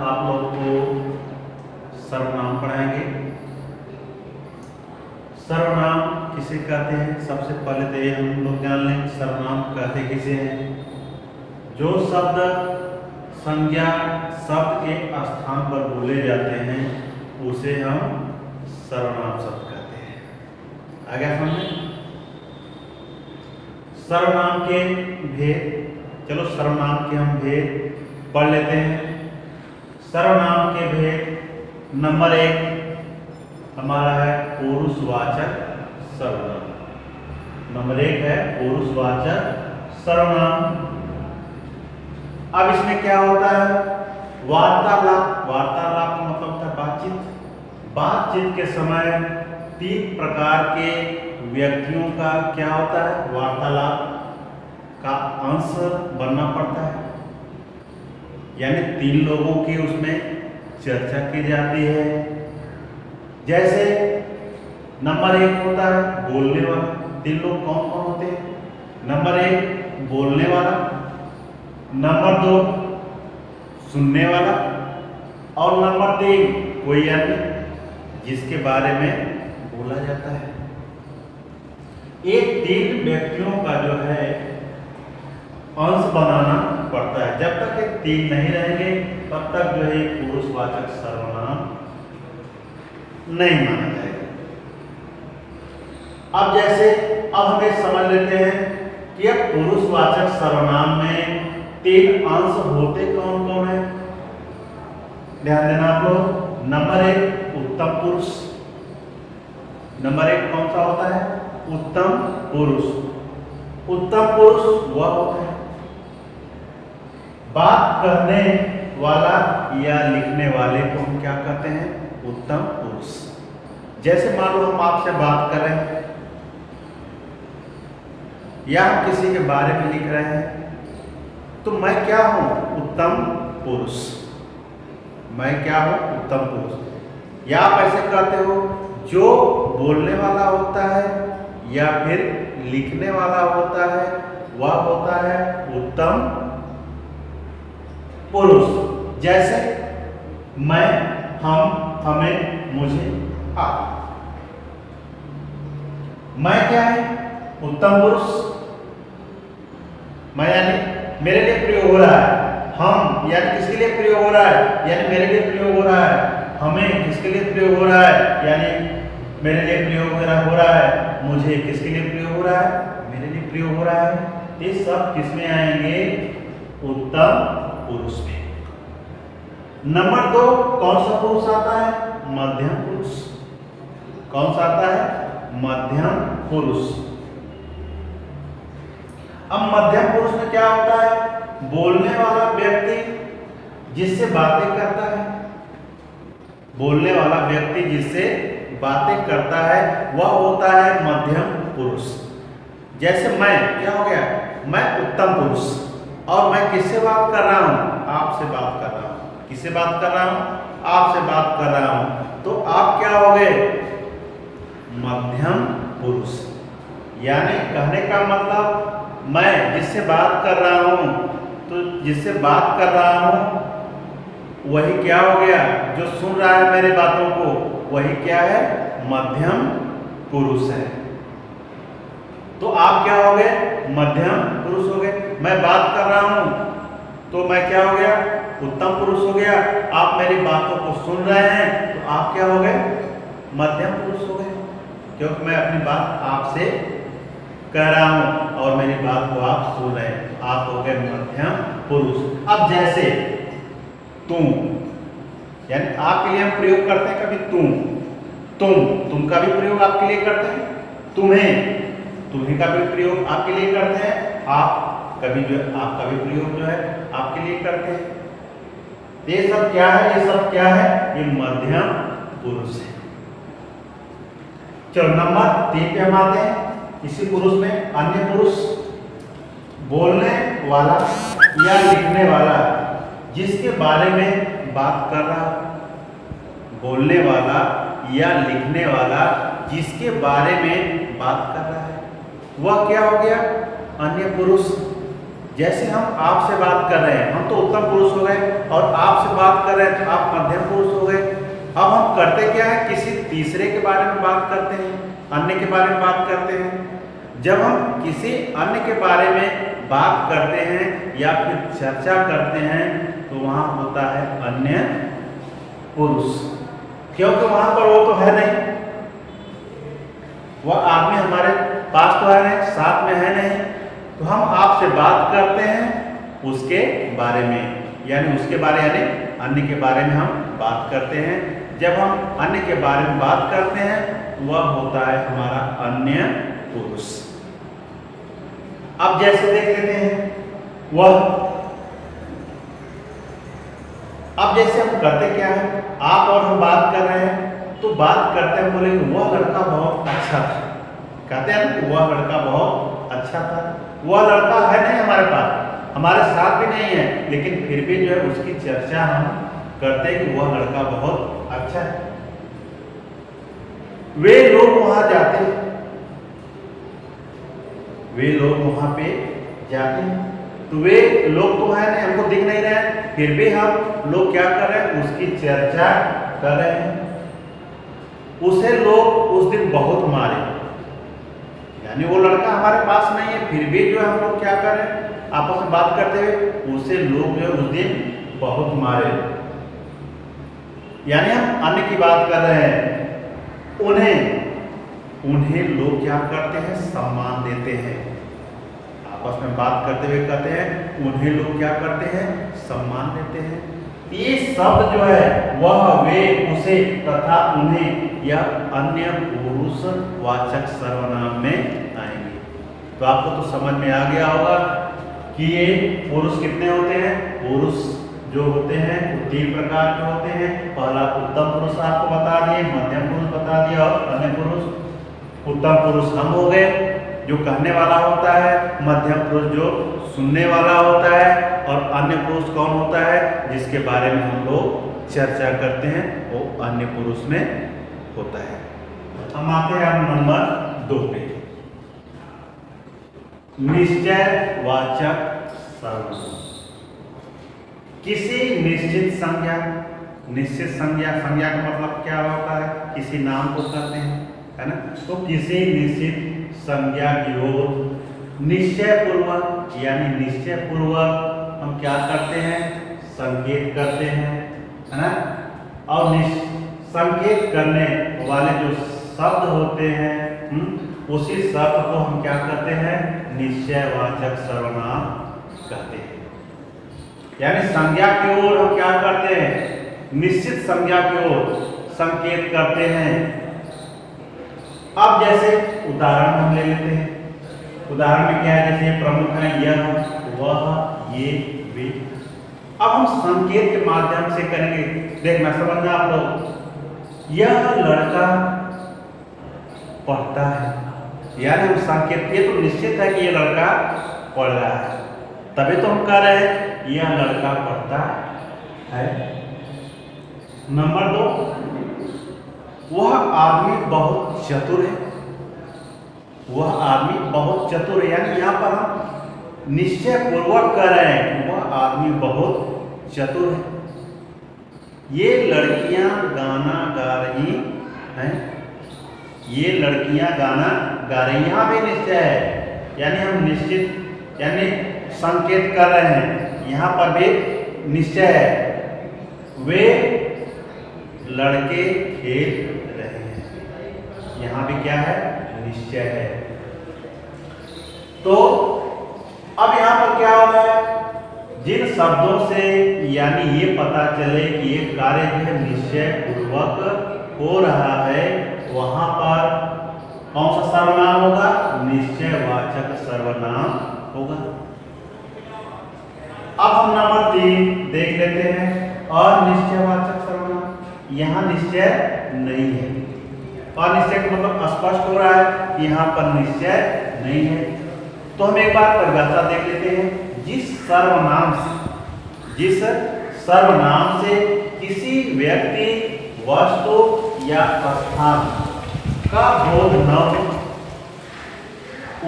आप लोग को सर्वनाम पढ़ाएंगे। सर्वनाम किसे कहते हैं? सबसे पहले तो ये हम लोग जान लें सर्वनाम कहते किसे हैं। जो शब्द संज्ञा शब्द के स्थान पर बोले जाते हैं उसे हम सर्वनाम शब्द कहते हैं। आगे समझें सर्वनाम के भेद। चलो सर्वनाम के हम भेद पढ़ लेते हैं। सर्वनाम के भेद नंबर 1 हमारा है पुरुषवाचक सर्वनाम। नंबर 1 है पुरुषवाचक सर्वनाम। अब इसमें क्या होता है? वार्तालाप। वार्तालाप का मतलब होता है बातचीत। बातचीत के समय 3 प्रकार के व्यक्तियों का क्या होता है? वार्तालाप का अंश बनना पड़ता है, यानी 3 लोगों की उसमें चर्चा की जाती है। जैसे नंबर 1 होता है बोलने वाला। 3 लोग कौन कौन होते हैं? नंबर 1 बोलने वाला, नंबर 2 सुनने वाला और नंबर 3 कोई अन्य जिसके बारे में बोला जाता है। ये 3 व्यक्तियों का जो है अंश बनाना पड़ता है। जब तक ये 3 नहीं रहेंगे तब तक जो है पुरुषवाचक सर्वनाम नहीं माना जाएगा। अब जैसे अब हमें समझ लेते हैं कि अब पुरुषवाचक सर्वनाम में 3 अंश होते कौन कौन है। ध्यान देना आप लोग। नंबर 1 उत्तम पुरुष। नंबर 1 कौन सा होता है? उत्तम पुरुष। उत्तम पुरुष वह होता है बात करने वाला या लिखने वाले को हम क्या कहते हैं? उत्तम पुरुष। जैसे मान लो हम आपसे बात कर रहे हैं या हम किसी के बारे में लिख रहे हैं तो मैं क्या हूं? उत्तम पुरुष। मैं क्या हूं? उत्तम पुरुष। या आप ऐसे कहते हो जो बोलने वाला होता है या फिर लिखने वाला होता है वह होता है उत्तम पुरुष। जैसे मैं, हम, हमें, मुझे, आप। मैं क्या है? उत्तम पुरुष। मैं यानी मेरे लिए प्रयोग हो रहा है। हम यानी किसके लिए प्रयोग हो रहा है? यानी मेरे लिए प्रयोग हो रहा है। हमें किसके लिए प्रयोग हो रहा है? यानी मेरे लिए प्रयोग हो रहा है। मुझे किसके लिए प्रयोग हो रहा है? मेरे लिए प्रयोग हो रहा है। ये सब किसमें आएंगे? उत्तम पुरुष में। नंबर 2 कौन सा पुरुष आता है? मध्यम पुरुष। कौन सा आता है? मध्यम पुरुष। अब मध्यम पुरुष में क्या होता है? बोलने वाला व्यक्ति जिससे बातें करता है। बोलने वाला व्यक्ति जिससे बातें करता है वह होता है मध्यम पुरुष। जैसे मैं क्या हो गया? मैं उत्तम पुरुष। और मैं किससे बात कर रहा हूं? आपसे बात कर रहा हूं। किससे बात कर रहा हूं? आपसे बात कर रहा हूं। तो आप क्या हो गए? मध्यम पुरुष। यानी कहने का मतलब मैं जिससे बात कर रहा हूं तो जिससे बात कर रहा हूं वही क्या हो गया? जो सुन रहा है मेरे बातों को वही क्या है? मध्यम पुरुष है। तो आप क्या हो गए? मध्यम पुरुष हो गए। मैं बात कर रहा हूं तो मैं क्या हो गया? उत्तम पुरुष हो गया। आप मेरी बातों को सुन रहे हैं तो आप क्या हो गए? मध्यम पुरुष हो गए, क्योंकि मैं अपनी बात आपसे कह रहा हूं और मेरी बात को आप सुन रहे हैं। आप हो गए मध्यम पुरुष। अब जैसे तुम, यानी आपके लिए हम प्रयोग करते हैं कभी तुम का भी प्रयोग आपके लिए करते हैं। तुम्हें का भी प्रयोग आपके लिए करते हैं। आप कभी जो आपका भी प्रयोग जो है आपके लिए करते हैं। ये सब क्या है? ये सब क्या है? ये मध्यम पुरुष है। चलो नंबर 3 पे हम आते हैं। इसी पुरुष में अन्य पुरुष बोलने वाला या लिखने वाला जिसके बारे में बात कर रहा। बोलने वाला या लिखने वाला जिसके बारे में बात कर रहा है वह क्या हो गया? अन्य पुरुष। जैसे हम आपसे बात कर रहे हैं, हम तो उत्तम पुरुष हो गए, और आपसे बात कर रहे हैं तो आप मध्यम पुरुष हो गए। अब हम करते क्या है, किसी तीसरे के बारे में बात करते हैं, अन्य के बारे में बात करते हैं। जब हम किसी अन्य के बारे में बात करते हैं या फिर चर्चा करते हैं तो वहाँ होता है अन्य पुरुष, क्योंकि वहाँ पर वो तो है नहीं, वह आदमी हमारे पास तो है नहीं, साथ में है नहीं, तो हम आपसे बात करते हैं उसके बारे में, यानी उसके बारे यानी अन्य के बारे में हम बात करते हैं। जब हम अन्य के बारे में बात करते हैं वह होता है हमारा अन्य पुरुष। अब जैसे देख लेते हैं वह, अब जैसे हम करते क्या है, आप और हम बात कर रहे हैं तो बात करते हैं, बोलेंगे वह लड़का बहुत अच्छा था, कहते हैं ना वह लड़का बहुत अच्छा था। वह लड़का है नहीं हमारे पास, हमारे साथ भी नहीं है, लेकिन फिर भी जो है उसकी चर्चा हम करते हैं कि वह लड़का बहुत अच्छा है। वे लोग वहां जाते हैं, वे लोग वहां पे जाते हैं, तो वे लोग तो है नहीं, हमको दिख नहीं रहे, फिर भी हम लोग क्या कर रहे हैं, उसकी चर्चा कर रहे हैं। उसे लोग उस दिन बहुत मारे, यानी वो लड़का हमारे पास नहीं है, फिर भी जो है हम लोग क्या कर रहे हैं, आपस में बात करते हुए उसे लोग जो उस दिन बहुत मारे, यानी हम अन्य की बात कर रहे हैं। उन्हें लोग क्या करते हैं, सम्मान देते हैं। आपस में बात करते हुए कहते हैं उन्हें लोग क्या करते हैं, सम्मान देते हैं। ये शब्द जो है वह वे उसे तथा उन्हें या अन्य पुरुष वाचक सर्वनाम में आएंगे। तो आपको तो समझ में आ गया होगा कि ये पुरुष कितने होते हैं। पुरुष जो होते हैं वो 3 प्रकार के होते हैं। पहला उत्तम पुरुष आपको बता दिए, मध्यम पुरुष बता दिया और अन्य पुरुष। उत्तम पुरुष हम हो गए जो कहने वाला होता है, मध्यम पुरुष जो सुनने वाला होता है, और अन्य पुरुष कौन होता है, जिसके बारे में हम लोग चर्चा करते हैं, वो अन्य पुरुष में होता है। हम आते हैं नंबर 2 पे, निश्चय वाचक सर्वनाम। किसी निश्चित संज्ञा, निश्चित संज्ञा, संज्ञा का मतलब क्या होता है, किसी नाम को कहते हैं, है ना। तो किसी निश्चित संज्ञा की ओर निश्चय पूर्वक, यानी निश्चय पूर्वक हम क्या करते हैं, संकेत करते हैं, है ना। और संकेत करने वाले जो शब्द होते हैं उसी शब्द को हम क्या करते हैं, निश्चयवाचक सर्वनाम कहते हैं। यानी संज्ञा की ओर हम क्या करते हैं, निश्चित संज्ञा की ओर संकेत करते हैं। अब जैसे उदाहरण हम ले लेते हैं। उदाहरण में क्या है, जैसे प्रमुख है यह, वह, ये, वे। अब हम संकेत के माध्यम से करेंगे, देखना समझना आप लोग। यह लड़का पढ़ता है, यानी हम संकेत, ये तो निश्चित है कि ये लड़का पढ़ रहा है, तभी तो हम कह रहे हैं यह लड़का पढ़ता है। नंबर 2, वह आदमी बहुत चतुर है। वह आदमी बहुत चतुर है, यानी यहाँ पर हम निश्चय पूर्वक कर रहे हैं कि वह आदमी बहुत चतुर है। ये लड़कियां गाना गा रही हैं, ये लड़कियां गाना गा रही, यहाँ भी निश्चय है, यानी हम निश्चित यानी संकेत कर रहे हैं, यहाँ पर भी निश्चय है। वे लड़के खेल रहे हैं, यहाँ भी क्या है, निश्चय है। तो अब यहाँ पर क्या हो रहा है, जिन शब्दों से यानी ये पता चले कि ये कार्य जो है निश्चय पूर्वक हो रहा है, वहां पर कौन सा सर्वनाम होगा, निश्चयवाचक सर्वनाम होगा। अब हम नंबर 3 देख लेते हैं, और निश्चयवाचक सर्वनाम। यहाँ निश्चय नहीं है, और निश्चय का मतलब स्पष्ट हो रहा है, यहाँ पर निश्चय नहीं है। तो हम एक बार परिभाषा देख लेते हैं। जिस सर्वनाम से किसी व्यक्ति, वस्तु या स्थान का बोध न हो,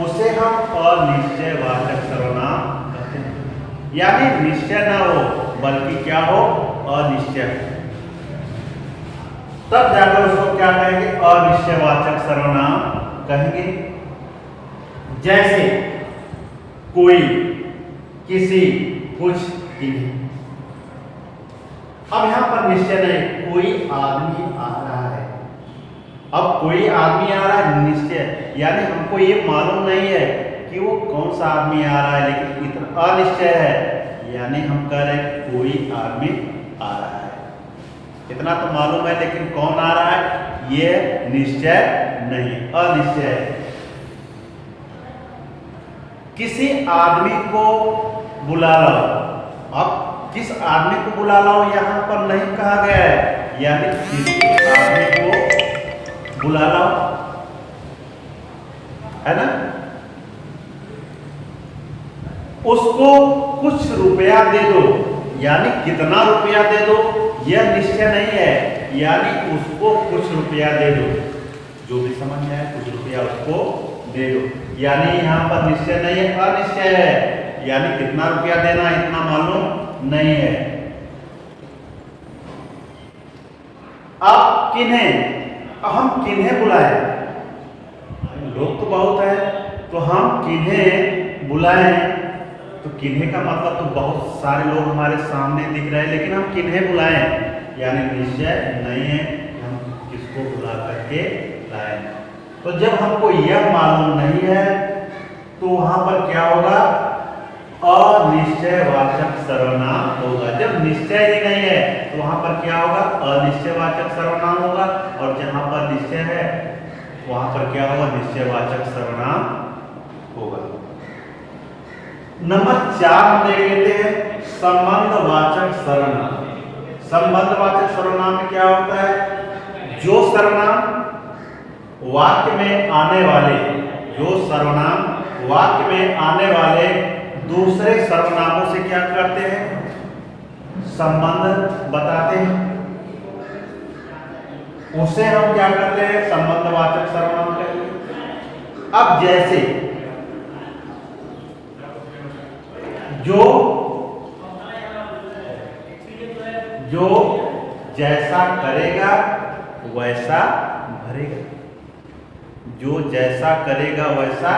उसे हम अनिश्चयवाचक सर्वनाम कहते हैं। यानी निश्चय ना हो बल्कि क्या हो, अनिश्चय। तब जाकर उसको क्या कहेंगे, अनिश्चयवाचक सर्वनाम कहेंगे। जैसे कोई, किसी, कुछ, किन्हीं। अब यहां पर निश्चय नहीं, कोई आदमी आ रहा है। अब कोई आदमी आ रहा है, निश्चय, यानी हमको ये मालूम नहीं है कि वो कौन सा आदमी आ रहा है, लेकिन इतना अनिश्चय है, यानी हम कह रहे हैं कोई आदमी आ रहा है। इतना तो मालूम है, लेकिन कौन आ रहा है ये निश्चय नहीं, अनिश्चय है। किसी आदमी को बुला लो। अब किस आदमी को बुला लो यहां पर नहीं कहा गया है, यानी किसी आदमी को बुला लो, है ना। उसको कुछ रुपया दे दो, यानी कितना रुपया दे दो यह निश्चय नहीं है, यानी उसको कुछ रुपया दे दो, जो भी समझ में आए कुछ रुपया उसको दे दो, यानी यहाँ पर निश्चय नहीं है, अनिश्चय है, यानी कितना रुपया देना इतना मालूम नहीं है। अब किन्हें, हम किन्हें बुलाएं, लोग तो बहुत है, तो हम किन्हें बुलाएं, तो किन्हें का मतलब तो बहुत सारे लोग हमारे सामने दिख रहे हैं, लेकिन हम किन्हें बुलाएं, यानी निश्चय नहीं है हम किसको बुला करके लाएं। तो जब हमको यह मालूम नहीं है तो वहां पर क्या होगा, अनिश्चयवाचक सर्वनाम होगा। जब निश्चय ही नहीं है तो वहां पर क्या होगा, अनिश्चयवाचक सर्वनाम होगा, और जहां पर निश्चय है वहां पर क्या होगा, निश्चयवाचक सर्वनाम होगा। नंबर 4 हम देख लेते हैं, संबंधवाचक सर्वनाम। संबंधवाचक सर्वनाम में क्या होता है, जो सर्वनाम वाक्य में आने वाले, जो सर्वनाम वाक्य में आने वाले दूसरे सर्वनामों से क्या करते हैं, संबंध बताते हैं, उसे हम क्या करते हैं, संबंधवाचक सर्वनाम कहते हैं। अब जैसे जो जैसा करेगा वैसा भरेगा, जो जैसा करेगा वैसा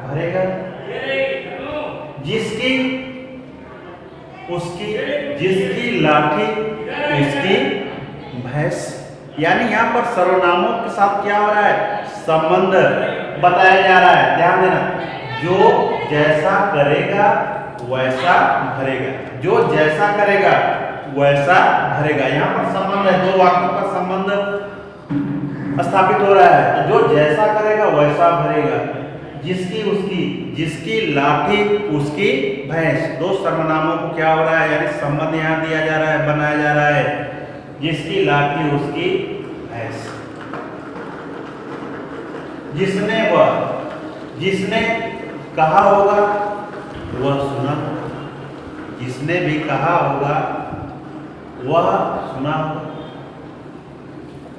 भरेगा, जिसकी उसकी, जिसकी लाठी उसकी भैंस, यानी यहाँ पर सर्वनामों के साथ क्या हो रहा है, संबंध बताया जा रहा है। ध्यान देना, जो जैसा करेगा वैसा भरेगा, जो जैसा करेगा वैसा भरेगा, यहाँ पर संबंध है, दो वाक्यों का संबंध स्थापित हो रहा है। जो जैसा करेगा वैसा भरेगा, जिसकी उसकी, जिसकी लाठी उसकी भैंस, दो सर्वनामों को क्या हो रहा है, यानी संबंध यहाँ दिया जा रहा है, बनाया जा रहा है, जिसकी लाठी उसकी भैंस। जिसने वह, जिसने कहा होगा वह सुना, जिसने भी कहा होगा वह सुना होगा,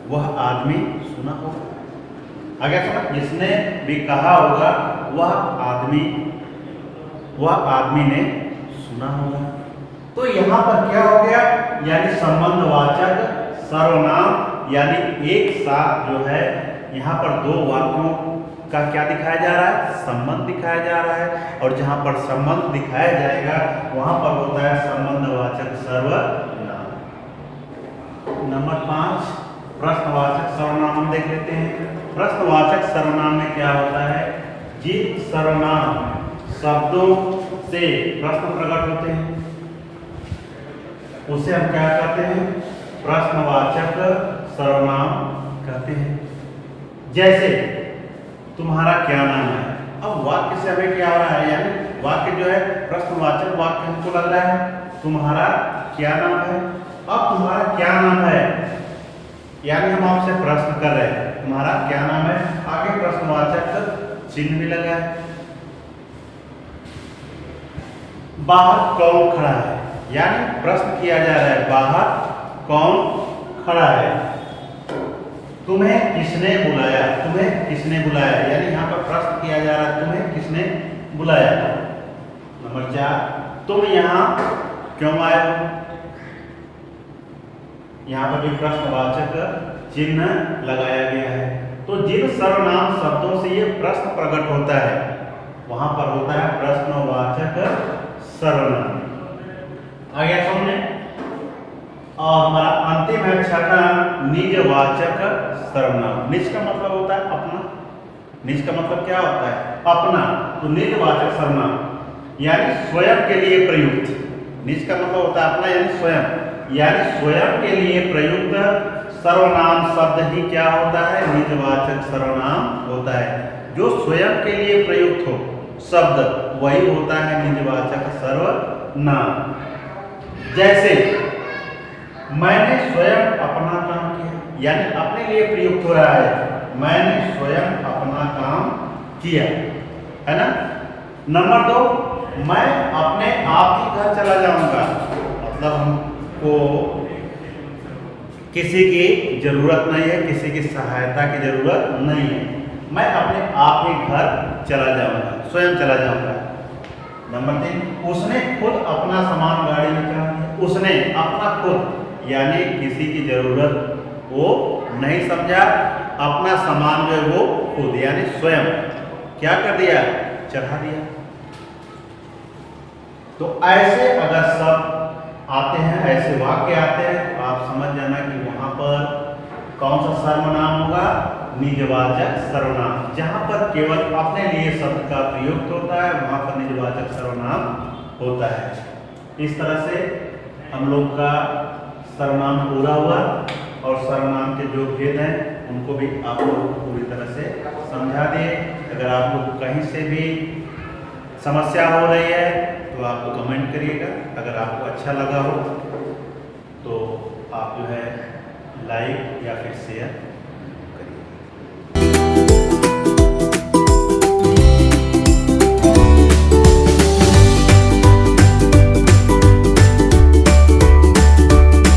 वह आदमी सुना होगा। आगे समझ, जिसने भी कहा होगा वह आदमी ने सुना होगा। तो यहाँ पर क्या हो गया, यानी संबंधवाचक सर्वनाम, यानी एक साथ जो है यहाँ पर दो वाक्यों का क्या दिखाया जा रहा है, संबंध दिखाया जा रहा है, और जहाँ पर संबंध दिखाया जाएगा वहां पर होता है संबंधवाचक सर्वनाम। नंबर 5 प्रश्नवाचक सर्वनाम हम देख लेते हैं। प्रश्नवाचक सर्वनाम में क्या होता है, जिन सर्वनाम शब्दों से प्रश्न प्रकट होते हैं उसे हम क्या कहते हैं, प्रश्नवाचक सर्वनाम कहते हैं। जैसे तुम्हारा क्या नाम है, अब वाक्य से हमें क्या हो रहा है, यानी वाक्य जो है प्रश्नवाचक वाक्य हमको लग रहा है, तुम्हारा क्या नाम है। अब तुम्हारा क्या नाम है, यानी हम आपसे प्रश्न कर रहे हैं, तुम्हारा क्या नाम है, आगे प्रश्नवाचक चिन्ह भी लगा है। बाहर कौन खड़ा है, यानी प्रश्न किया जा रहा है, बाहर कौन खड़ा है। तुम्हें किसने बुलाया, तुम्हें किसने बुलाया, यानी यहाँ पर प्रश्न किया जा रहा है, तुम्हें किसने बुलाया। नंबर 4 तुम यहाँ क्यों आए हो? यहाँ पर भी प्रश्नवाचक चिन्ह लगाया गया है। तो जिन सर्वनाम शब्दों से ये प्रश्न प्रकट होता है वहां पर होता है प्रश्नवाचक सर्वनाम। आगे समझे। और हमारा अंतिम है छठा निजवाचक सर्वनाम। निज का मतलब होता है अपना। निज का मतलब क्या होता है? अपना। तो निजवाचक सर्वनाम यानी स्वयं के लिए प्रयुक्त। निज का मतलब होता है अपना यानी स्वयं, यानी स्वयं के लिए प्रयुक्त सर्वनाम शब्द ही क्या होता है? निजवाचक सर्वनाम होता है। जो स्वयं के लिए प्रयुक्त हो शब्द वही होता है निजवाचक सर्वनाम। जैसे मैंने स्वयं अपना काम किया, यानी अपने लिए प्रयुक्त हो रहा है। मैंने स्वयं अपना काम किया, है ना। नंबर 2, मैं अपने आप ही घर चला जाऊंगा। मतलब हमको किसी की जरूरत नहीं है, किसी की सहायता की जरूरत नहीं है। मैं अपने आप ही घर चला जाऊंगा, स्वयं चला जाऊंगा। नंबर 3, उसने खुद अपना सामान गाड़ी में चढ़ा दिया। उसने अपना खुद यानी किसी की जरूरत वो नहीं समझा, अपना सामान जो है वो खुद यानी स्वयं क्या कर दिया? चढ़ा दिया। तो ऐसे अगर सब आते हैं, ऐसे वाक्य आते हैं तो आप समझ जाना कि वहां पर कौन सा सर्वनाम होगा? निजवाचक सर्वनाम। जहां पर केवल अपने लिए शब्द का प्रयुक्त होता है वहां पर निजवाचक सर्वनाम होता है। इस तरह से हम लोग का सर्वनाम पूरा हुआ और सर्वनाम के जो भेद हैं उनको भी आप लोग पूरी तरह से समझा दिए। अगर आपको कहीं से भी समस्या हो रही है तो आप कमेंट करिएगा। अगर आपको अच्छा लगा हो तो आप जो है लाइक या फिर शेयर